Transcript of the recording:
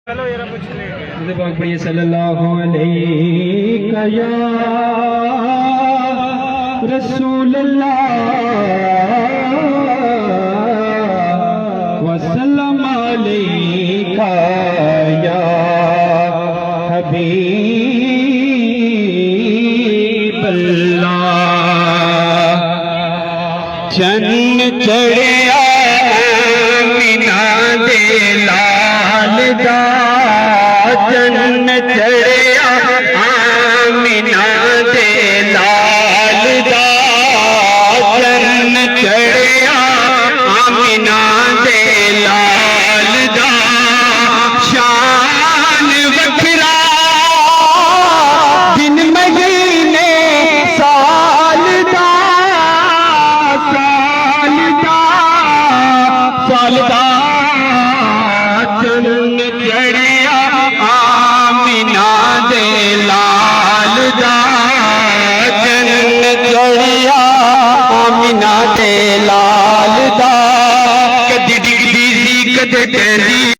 پاک پڑھیے صلی اللہ علیہ یا رسول اللہ وسلم علیکہ یا حبیب اللہ چند چڑھیا مینا دے لال دا چند چڑھیا آمینہ دے لال دا چند چڑھیا آمینہ دے لال دا شان وکھرا دن مہینے سال دا سال دا سال دا چند چڑھیا آمینہ دے لال دا چند چڑھیا آمینہ دے لال دا کدی ڈگدی سی کدی ٹہندی